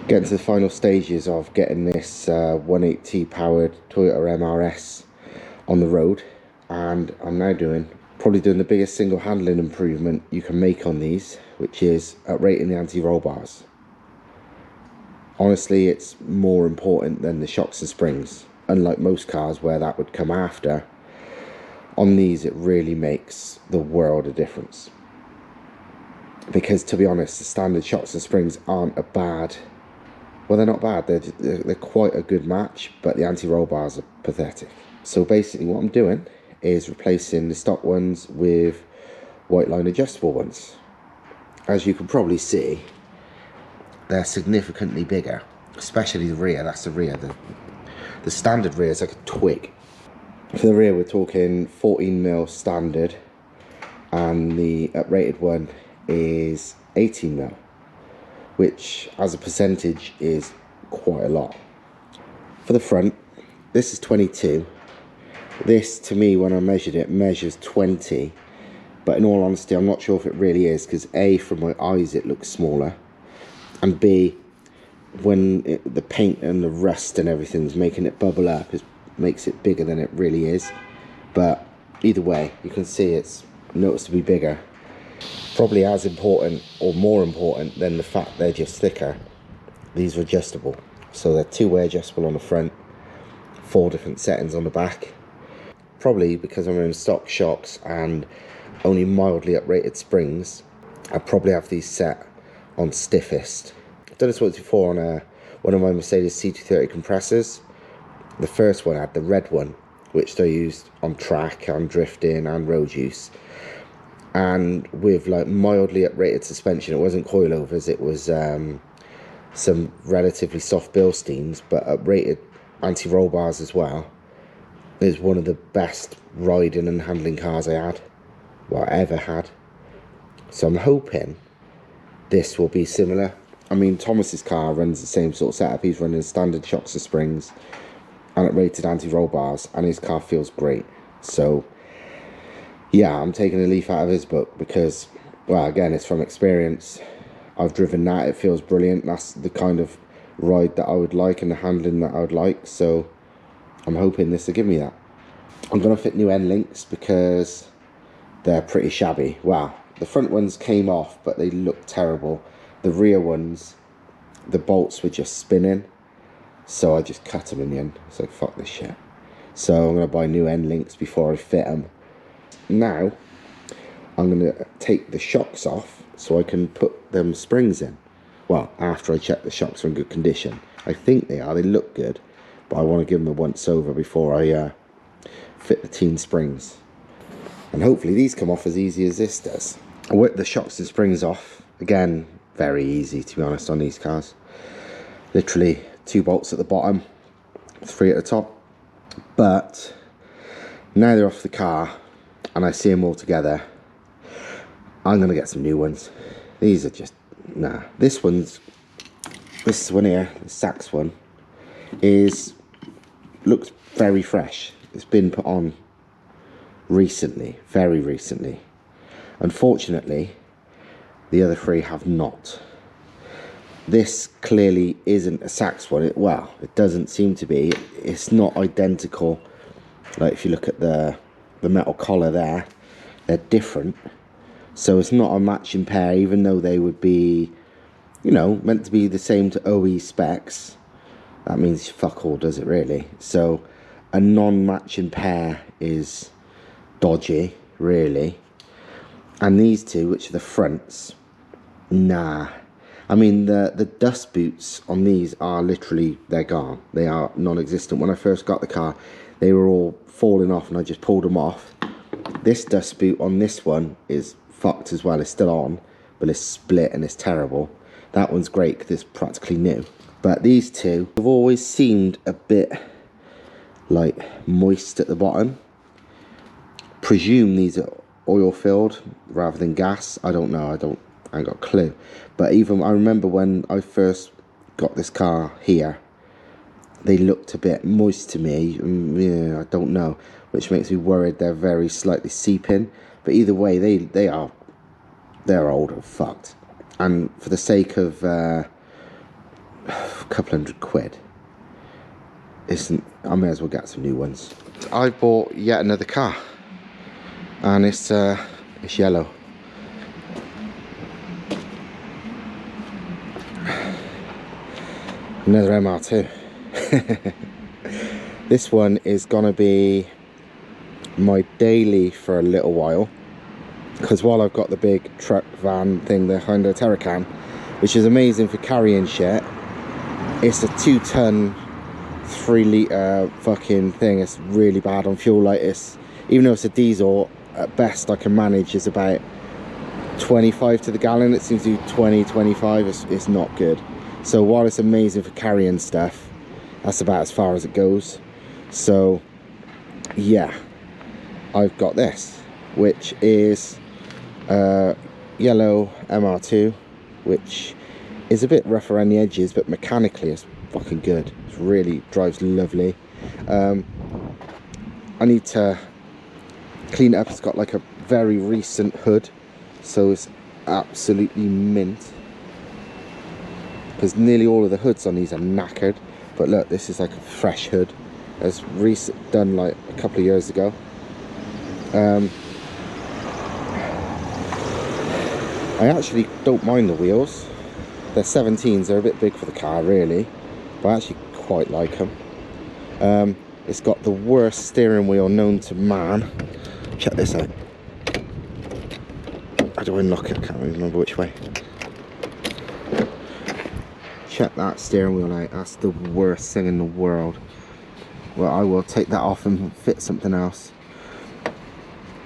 Getting to the final stages of getting this 180 powered Toyota MRS on the road, and I'm now probably doing the biggest single handling improvement you can make on these, which is uprating the anti-roll bars. Honestly, it's more important than the shocks and springs, unlike most cars where that would come after. On these it really makes the world of difference, because to be honest, the standard shocks and springs aren't a bad, well, they're not bad, they're quite a good match, but the anti-roll bars are pathetic. So basically what I'm doing is replacing the stock ones with white line adjustable ones. As you can probably see, they're significantly bigger, especially the rear. That's the rear. The standard rear is like a twig. For the rear we're talking 14mm standard, and the uprated one is 18mm, which as a percentage is quite a lot. For the front, this is 22. This, to me, when I measured it, measures 20, but in all honesty I'm not sure if it really is, because A, from my eyes it looks smaller, and B, when the paint and the rust and everything's making it bubble up, it makes it bigger than it really is. But either way, you can see it's noticeably bigger. Probably as important or more important than the fact they're just thicker, these are adjustable. So they're two-way adjustable on the front, 4 different settings on the back. Probably because I'm in stock shocks and only mildly uprated springs, I probably have these set on stiffest. I've done this once before on one of my Mercedes C230 compressors. The first one had the red one, which they used on track, on drifting and road use. And with like mildly uprated suspension, it wasn't coilovers, it was some relatively soft Bilsteins, but uprated anti-roll bars as well. It was one of the best riding and handling cars I had, well, I ever had. So I'm hoping this will be similar. I mean, Thomas's car runs the same sort of setup. He's running standard shocks and springs and uprated anti-roll bars, and his car feels great. So yeah, I'm taking a leaf out of his book because, well, again, it's from experience. I've driven that, it feels brilliant. That's the kind of ride that I would like and the handling that I would like. So I'm hoping this will give me that. I'm going to fit new end links because they're pretty shabby. Wow, the front ones came off, but they look terrible. The rear ones, the bolts were just spinning, so I just cut them in the end. So fuck this shit. So I'm going to buy new end links before I fit them. Now I'm going to take the shocks off so I can put them springs in. Well, after I check the shocks are in good condition. I think they are, they look good, but I want to give them a once over before I fit the teen springs. And hopefully these come off as easy as this does. I whip the shocks and springs off. Again, very easy to be honest on these cars. Literally 2 bolts at the bottom, 3 at the top. But now they're off the car and I see them all together, I'm going to get some new ones. These are just, nah. This one here, the Saks one, looks very fresh. It's been put on recently, very recently. Unfortunately, the other 3 have not. This clearly isn't a Saks one. Well, it doesn't seem to be. It's not identical. Like if you look at the metal collar there, they're different. So it's not a matching pair, even though they would be, you know, meant to be the same to OE specs. That means fuck all, does it really? So a non-matching pair is dodgy, really. And these 2, which are the fronts, nah. I mean, the dust boots on these are literally, they're gone. They are non-existent. When I first got the car, they were all falling off and I just pulled them off. This dust boot on this one is fucked as well. It's still on, but it's split and it's terrible. That one's great because it's practically new. But these 2 have always seemed a bit like moist at the bottom. Presume these are oil filled rather than gas. I don't know. I ain't got a clue. But even I remember when I first got this car here, they looked a bit moist to me. Yeah, I don't know, which makes me worried they're very slightly seeping. But either way, they're old and fucked. And for the sake of a couple £100. I may as well get some new ones. I bought yet another car, and it's yellow. Another MR2. This one is gonna be my daily for a little while, because while I've got the big truck van thing, the Hyundai Terracan, which is amazing for carrying shit, it's a 2-ton 3-litre fucking thing. It's really bad on fuel. Like, it's, even though it's a diesel, at best I can manage is about 25 to the gallon. It seems to do 20, 25. It's not good. So while it's amazing for carrying stuff, that's about as far as it goes. So yeah, I've got this, which is yellow MR2, which is a bit rough around the edges, but mechanically it's fucking good. It really drives lovely. I need to clean it up. It's got like a very recent hood, so it's absolutely mint, because nearly all of the hoods on these are knackered. But look, this is like a fresh hood. It's done like a couple of years ago. I actually don't mind the wheels. They're 17s, they're a bit big for the car really, but I actually quite like them. It's got the worst steering wheel known to man. Check this out. How do I knock it? I can't even remember which way. Check that steering wheel out. That's the worst thing in the world. Well, I will take that off and fit something else.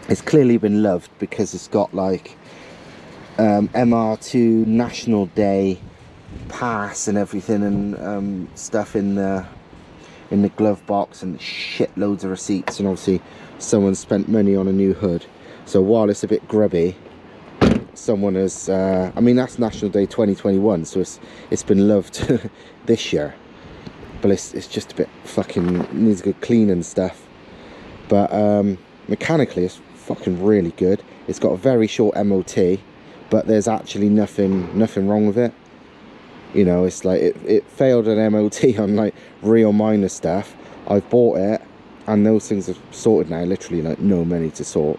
It's clearly been loved because it's got like MR2 National Day pass and everything, and stuff in the glove box, and shitloads of receipts, and obviously someone spent money on a new hood. So while it's a bit grubby, someone has I mean, that's National Day 2021, so it's been loved this year, but it's just a bit fucking needs a good clean and stuff. But mechanically it's fucking really good. It's got a very short MOT, but there's actually nothing wrong with it. You know, it's like it failed an MOT on like real minor stuff. I've bought it, and those things are sorted now, literally like no money to sort.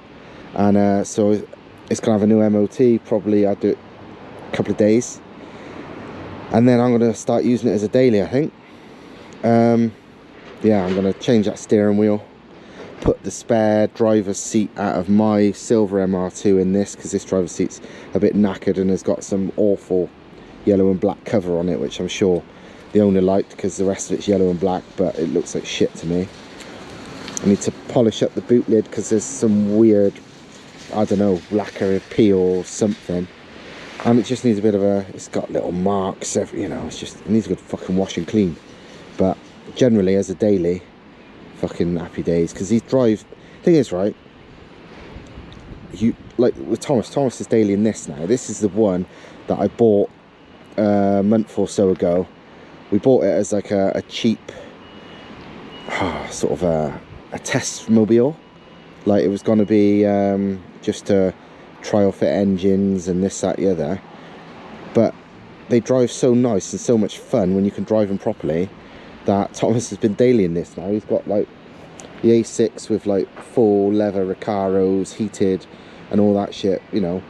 And so it's gonna have a new MOT, probably I'll do it a couple of days, and then I'm gonna start using it as a daily, I think. Yeah, I'm gonna change that steering wheel, put the spare driver's seat out of my silver MR2 in this, because this driver's seat's a bit knackered and has got some awful yellow and black cover on it, which I'm sure the owner liked, because the rest of it's yellow and black, but it looks like shit to me. I need to polish up the boot lid, because there's some weird, I don't know, lacquer peel or something, and it just needs a bit of a, it's got little marks, you know, it's just, it needs a good fucking wash and clean. But generally as a daily, fucking happy days. Because these drive, thing is, right, you, like with Thomas is daily in this now. This is the one that I bought a month or so ago. We bought it as like a cheap sort of a test mobile. Like, it was going to be just to trial fit engines and this, that, the other. But they drive so nice and so much fun when you can drive them properly, that Thomas has been daily in this now. He's got like the A6 with like full leather Recaros, heated and all that shit, you know,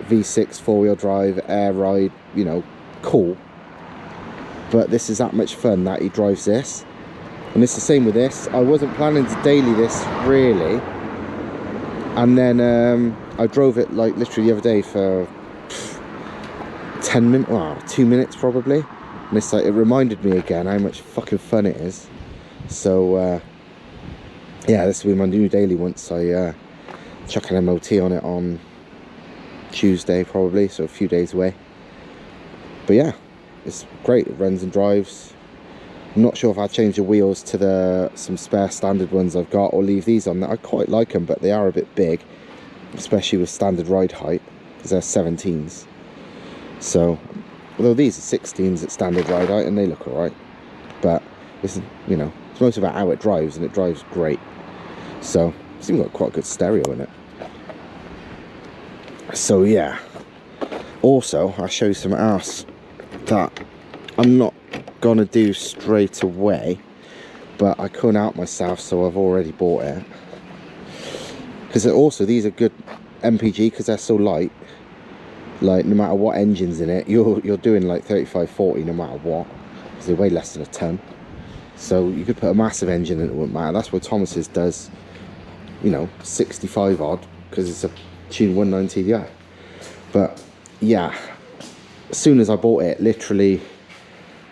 V6 four-wheel drive, air ride, you know, cool. But this is that much fun that he drives this. And it's the same with this. I wasn't planning to daily this really, and then I drove it like literally the other day for 10 minutes, well, 2 minutes probably, and it's like, it reminded me again how much fucking fun it is. So yeah, this will be my new daily once I chuck an MOT on it on Tuesday probably, so a few days away. But yeah, it's great. It runs and drives. I'm not sure if I'll change the wheels to some spare standard ones I've got, or leave these on there. I quite like them, but they are a bit big, especially with standard ride height, because they're 17s. So, although these are 16s at standard ride height, and they look alright, but this is, you know, it's most about how it drives, and it drives great. So it's even got quite a good stereo in it. So yeah. Also, I'll show you something else that I'm not gonna do straight away, but I couldn't help myself, so I've already bought it. Because also these are good MPG because they're so light. Like no matter what engine's in it, you're doing like 35-40 no matter what. Because they weigh less than a ton. So you could put a massive engine in, it wouldn't matter. That's what Thomas's does, you know, 65 odd, because it's a Tune 19 TDI. But yeah, as soon as I bought it, literally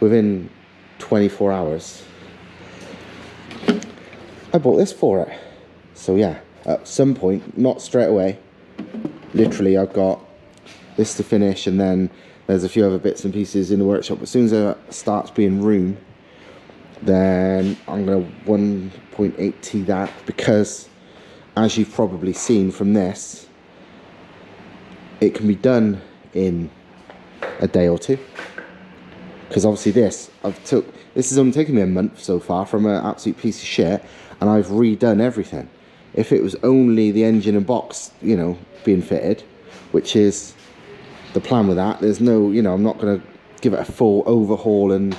within 24 hours, I bought this for it. So yeah, at some point, not straight away, literally I've got this to finish, and then there's a few other bits and pieces in the workshop. As soon as it starts being room, then I'm going to 1.8T that, because as you've probably seen from this, it can be done in a day or two. Because obviously this is only taken me a month so far from an absolute piece of shit, and I've redone everything. If it was only the engine and box, you know, being fitted, which is the plan with that, there's no, you know, I'm not going to give it a full overhaul and,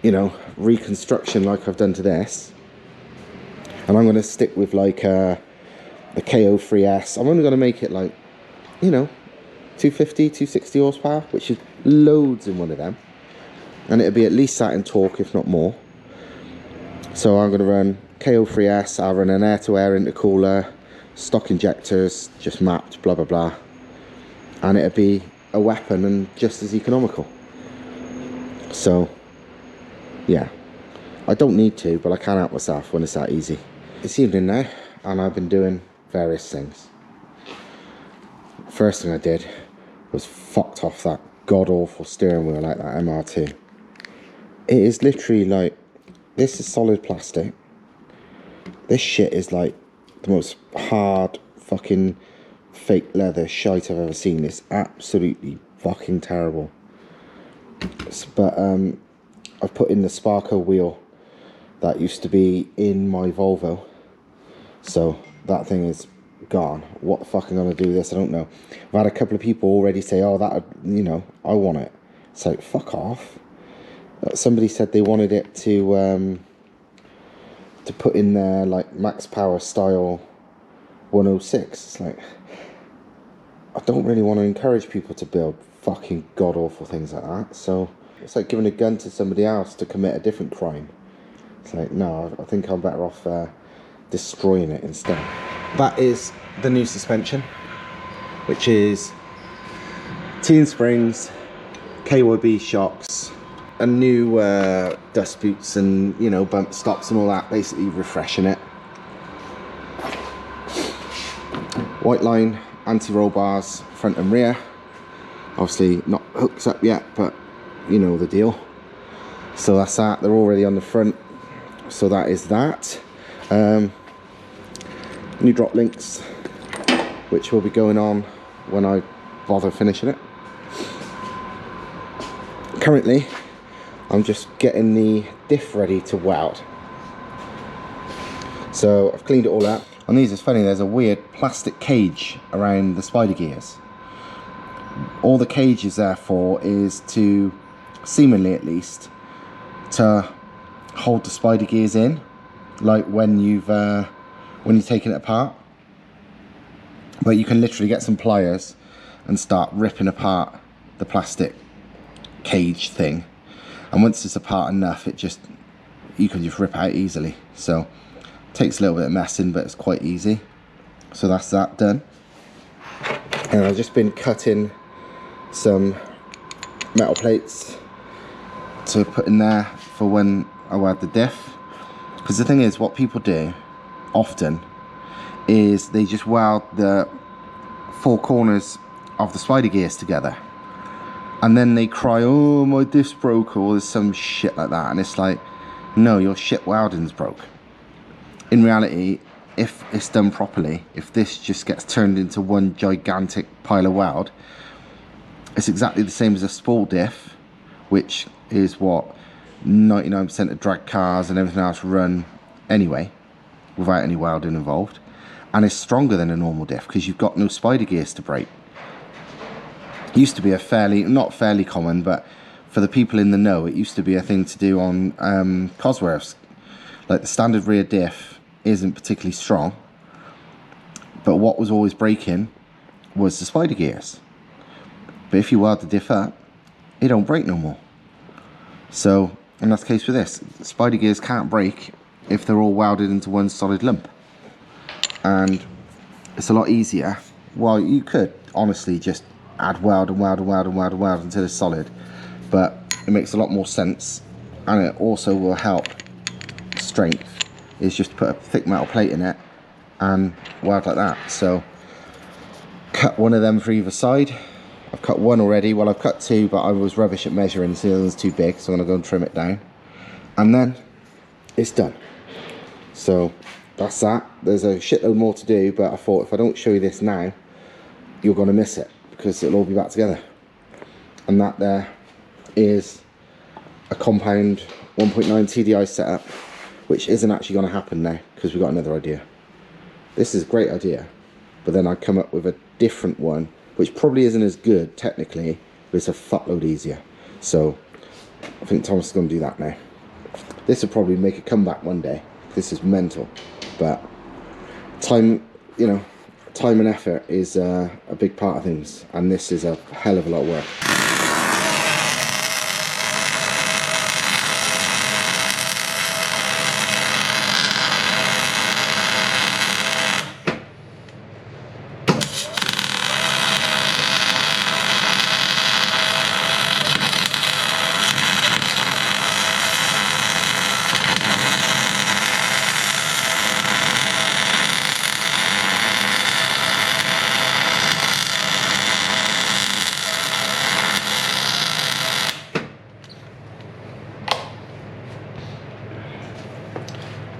you know, reconstruction like I've done to this. And I'm going to stick with like the KO3S. I'm only going to make it like, you know, 250, 260 horsepower, which is loads in one of them. And it'll be at least that in torque, if not more. So I'm going to run KO3S, I'll run an air-to-air intercooler, stock injectors, just mapped, blah, blah, blah. And it'll be a weapon and just as economical. So, yeah. I don't need to, but I can't help myself when it's that easy. It's evening now, and I've been doing various things. First thing I did was fucked off that god-awful steering wheel like that MR2. It is literally like, this is solid plastic. This shit is like the most hard fucking fake leather shite I've ever seen. It's absolutely fucking terrible. But I've put in the Sparco wheel that used to be in my Volvo. So that thing is gone. What the fuck am I going to do with this? I don't know. I've had a couple of people already say, oh, that, you know, I want it. It's like, fuck off. Somebody said they wanted it to put in their like max power style 106. It's like, I don't really want to encourage people to build fucking god awful things like that. So it's like giving a gun to somebody else to commit a different crime. It's like, no, I think I'm better off destroying it instead. That is the new suspension, which is Teen Springs, KYB shocks, a new dust boots and, you know, bump stops and all that, basically refreshing it. White line anti-roll bars front and rear, obviously not hooked up yet, but you know the deal. So that's that. They're already on the front, so that is that. New drop links, which will be going on when I bother finishing it. Currently I'm just getting the diff ready to weld. So I've cleaned it all out. On these, it's funny, there's a weird plastic cage around the spider gears. All the cage is there for is to, seemingly at least, to hold the spider gears in, like when you're taking it apart. But you can literally get some pliers and start ripping apart the plastic cage thing. And once it's apart enough, you can just rip it out easily. So takes a little bit of messing, but it's quite easy. So that's that done. And I've just been cutting some metal plates to put in there for when I weld the diff. Because the thing is, what people do often is they just weld the four corners of the spider gears together, and then they cry, oh, my diff's broke, or there's some shit like that. And it's like, no, your shit welding's broke. In reality, if it's done properly, if this just gets turned into one gigantic pile of weld, it's exactly the same as a spool diff, which is what 99% of drag cars and everything else run anyway, without any welding involved. And it's stronger than a normal diff because you've got no spider gears to break. It used to be a not fairly common, but for the people in the know, it used to be a thing to do on Cosworths. Like the standard rear diff isn't particularly strong, but what was always breaking was the spider gears. But if you weld the diff up, it don't break no more. So, and that's the case with this. The spider gears can't break if they're all welded into one solid lump. And it's a lot easier. Well, you could honestly just add weld and weld and weld and weld and weld until it's solid, but it makes a lot more sense, and it also will help strength, is just put a thick metal plate in it and weld like that. So cut one of them for either side. I've cut one already. Well, I've cut two, but I was rubbish at measuring, so the other one's too big, so I'm gonna go and trim it down, and then it's done. So that's that. There's a shitload more to do, but I thought if I don't show you this now, you're gonna miss it, because it'll all be back together. And that there is a compound 1.9 TDI setup, which isn't actually going to happen now because we've got another idea. This is a great idea, but then I come up with a different one which probably isn't as good technically, but it's a fuckload easier. So I think Thomas is going to do that now. This will probably make a comeback one day. This is mental, but time, you know, time and effort is a big part of things, and this is a hell of a lot of work.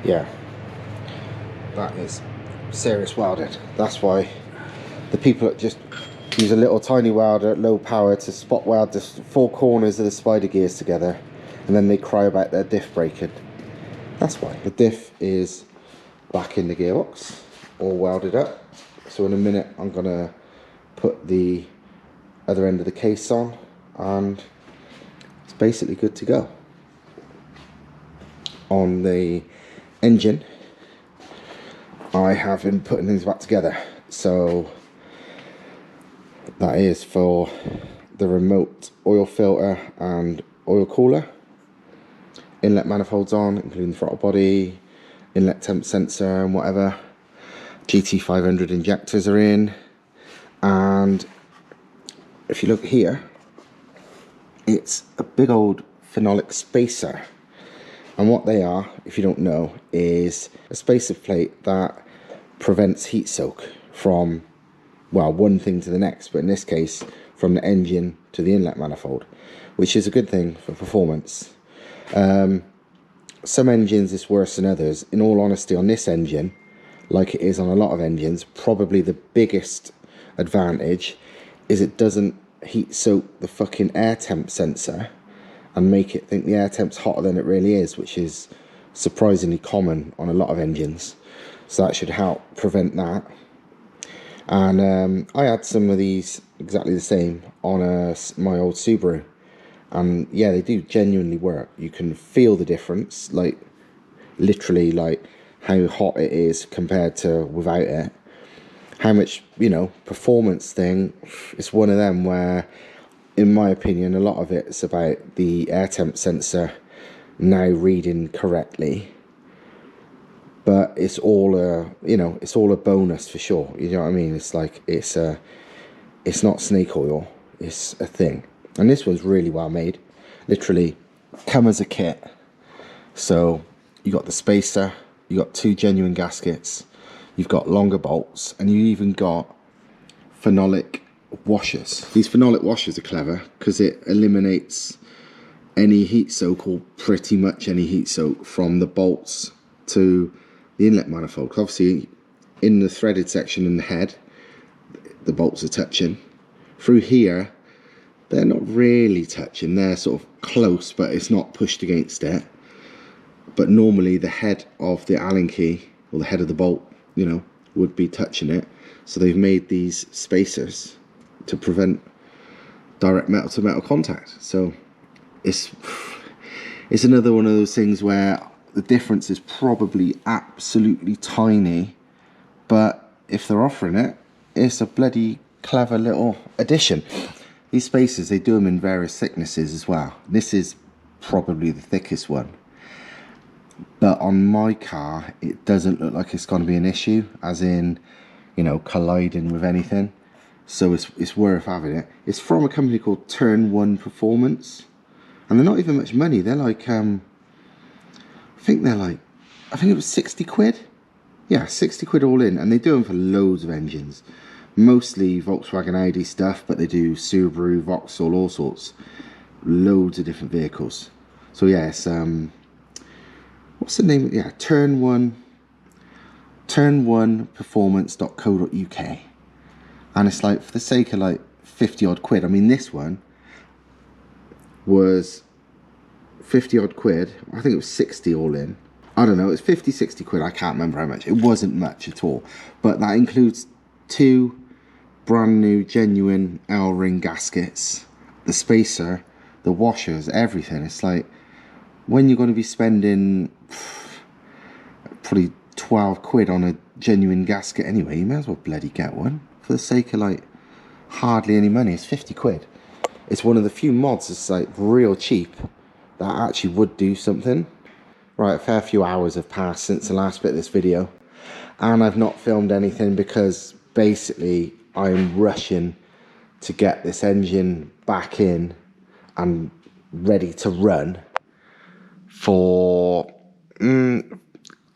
Yeah, that is serious welding. That's why the people that just use a little tiny welder at low power to spot weld the four corners of the spider gears together, and then they cry about their diff breaking. That's why. The diff is back in the gearbox, all welded up. So in a minute I'm gonna put the other end of the case on, and it's basically good to go. On the engine, I have been putting things back together. So that is for the remote oil filter and oil cooler, inlet manifolds on, including the throttle body, inlet temp sensor and whatever. GT500 injectors are in, and if you look here, it's a big old phenolic spacer. And what they are, if you don't know, is a spacer plate that prevents heat soak from, well, one thing to the next, but in this case, from the engine to the inlet manifold, which is a good thing for performance. Some engines is worse than others. In all honesty, on this engine, like it is on a lot of engines, probably the biggest advantage is it doesn't heat soak the fucking air temp sensor and make it think the air temp's hotter than it really is, which is surprisingly common on a lot of engines. So that should help prevent that. And I had some of these exactly the same on my old Subaru, and yeah, they do genuinely work. You can feel the difference, like literally, like how hot it is compared to without it. How much, you know, performance thing, it's one of them where, in my opinion, a lot of it's about the air temp sensor now reading correctly, but it's all a, you know, it's all a bonus for sure. You know what I mean? It's like it's not snake oil, it's a thing. And this one's really well made, literally come as a kit. So you got the spacer, you got two genuine gaskets, you've got longer bolts, and you even got phenolic washers. These phenolic washers are clever because it eliminates any heat soak, or pretty much any heat soak, from the bolts to the inlet manifold. Obviously in the threaded section in the head, the bolts are touching. Through here, they're not really touching, they're sort of close, but it's not pushed against it. But normally the head of the Allen key, or the head of the bolt, you know, would be touching it. So they've made these spacers to prevent direct metal to metal contact. So it's another one of those things where the difference is probably absolutely tiny, but if they're offering it, it's a bloody clever little addition. These spacers, they do them in various thicknesses as well. This is probably the thickest one, but on my car it doesn't look like it's going to be an issue, as in, you know, colliding with anything. So it's worth having it. It's from a company called Turn 1 Performance, and they're not even much money. They're like I think it was 60 quid. Yeah, 60 quid all in, and they do them for loads of engines, mostly Volkswagen, Audi stuff, but they do Subaru, Vauxhall, all sorts, loads of different vehicles. So yeah, it's what's the name? Yeah, turn1performance.co.uk. And it's like, for the sake of like 50 odd quid. I mean, this one was 50 odd quid. I think it was 60 all in. I don't know, it was 50, 60 quid. I can't remember how much. It wasn't much at all. But that includes 2 brand new genuine L-ring gaskets, the spacer, the washers, everything. It's like, when you're going to be spending probably 12 quid on a genuine gasket anyway, you may as well bloody get one. For the sake of like hardly any money. It's 50 quid. It's one of the few mods that's like real cheap that actually would do something. Right, a fair few hours have passed since the last bit of this video, and I've not filmed anything because basically I'm rushing to get this engine back in and ready to run for 2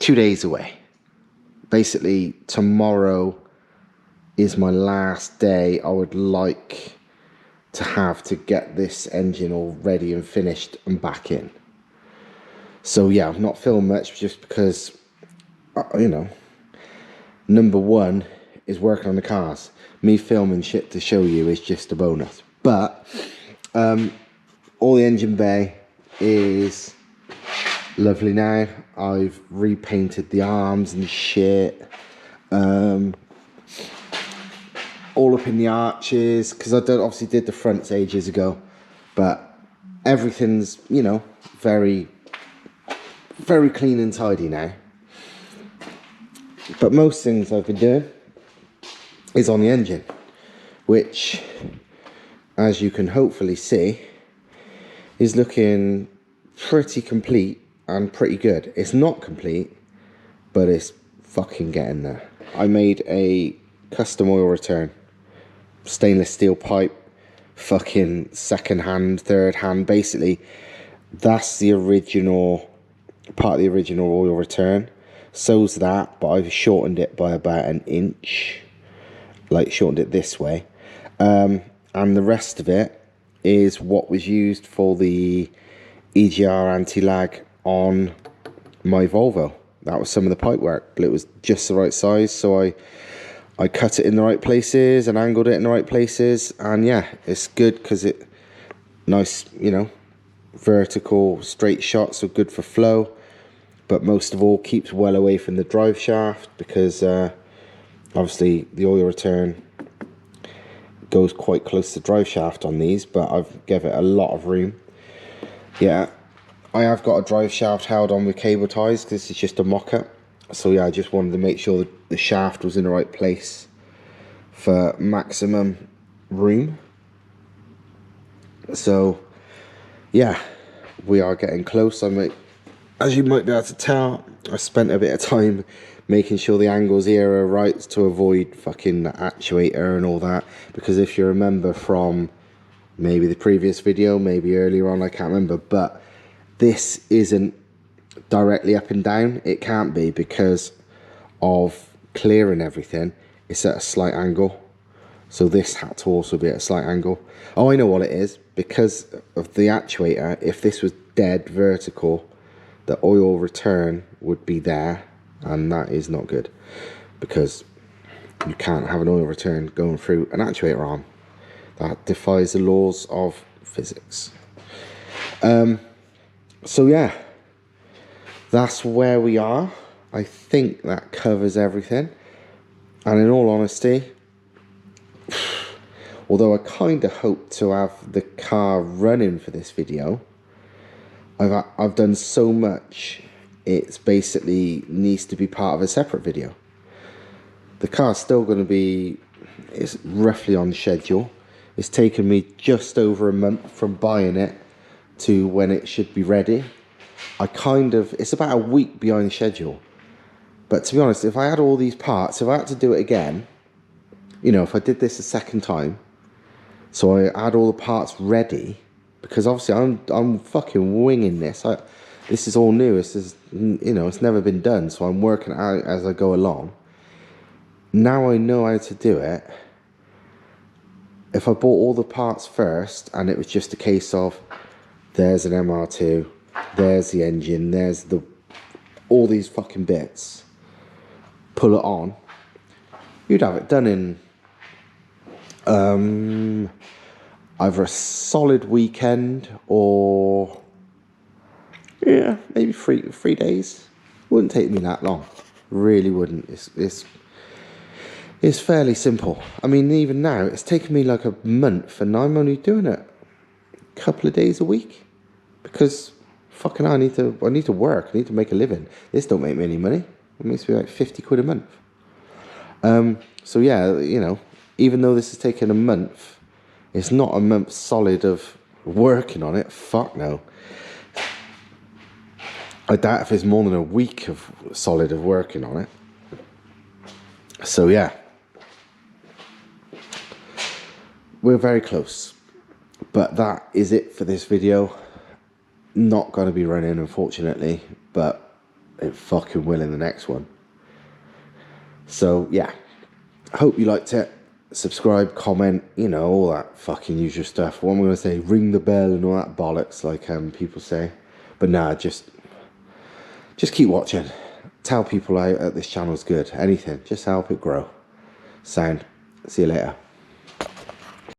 days away. Basically tomorrow is my last day I would like to have to get this engine all ready and finished and back in. So yeah, I've not filmed much just because, you know, number one is working on the cars. Me filming shit to show you is just a bonus. But all the engine bay is lovely now. I've repainted the arms and shit. All up in the arches, because I obviously did the fronts ages ago, but everything's, you know, very clean and tidy now. But most things I've been doing is on the engine, which, as you can hopefully see, is looking pretty complete and pretty good. It's not complete, but it's fucking getting there. I made a custom oil return, stainless steel pipe, fucking second hand, third hand. Basically, that's the original part of the original oil return. So's that, but I've shortened it by about an inch, like shortened it this way, and the rest of it is what was used for the EGR anti-lag on my Volvo. That was some of the pipe work, but it was just the right size, so I cut it in the right places and angled it in the right places, and yeah, it's good because it nice, you know, vertical straight shots, so good for flow, but most of all keeps well away from the drive shaft, because obviously the oil return goes quite close to the drive shaft on these, but I've given it a lot of room. Yeah, I have got a drive shaft held on with cable ties because this is just a mock-up. So yeah, I just wanted to make sure that the shaft was in the right place for maximum room. So yeah, we are getting close. As you might be able to tell, I spent a bit of time making sure the angles here are right to avoid fucking the actuator and all that. Because if you remember from maybe the previous video, maybe earlier on, I can't remember, but this isn't directly up and down. It can't be because of clearing everything. It's at a slight angle, so this had to also be at a slight angle. Oh, I know what it is, because of the actuator. If this was dead vertical, the oil return would be there, and that is not good, because you can't have an oil return going through an actuator arm. That defies the laws of physics. So yeah, that's where we are. I think that covers everything. And in all honesty, although I kind of hope to have the car running for this video, I've done so much, it's basically needs to be part of a separate video. The car's still going to be, it's roughly on schedule. It's taken me just over a month from buying it to when it should be ready. It's about a week behind schedule. But to be honest, if I had all these parts, if I had to do it again, you know, if I did this a second time, so I had all the parts ready, because obviously I'm fucking winging this. This is all new. This is, you know, it's never been done, so I'm working it out as I go along. Now I know how to do it. If I bought all the parts first and it was just a case of there's an MR2, there's the engine, there's all these fucking bits, pull it on, you'd have it done in either a solid weekend or maybe three days. Wouldn't take me that long, really wouldn't. It's fairly simple. I mean, even now it's taken me like a month and I'm only doing it a couple of days a week, because fucking I need to work, I need to make a living. This don't make me any money. It makes me like 50 quid a month. So yeah, you know, even though this has taken a month, it's not a month solid of working on it. Fuck no. I doubt if it's more than a week of solid of working on it. So yeah, we're very close. But that is it for this video. Not going to be running, unfortunately, but it fucking will in the next one. So yeah, hope you liked it. Subscribe, comment, you know, all that fucking usual stuff. What am I going to say? Ring the bell and all that bollocks, like people say. But nah, just keep watching. Tell people out that this channel's good. Anything, just help it grow. Sound. See you later.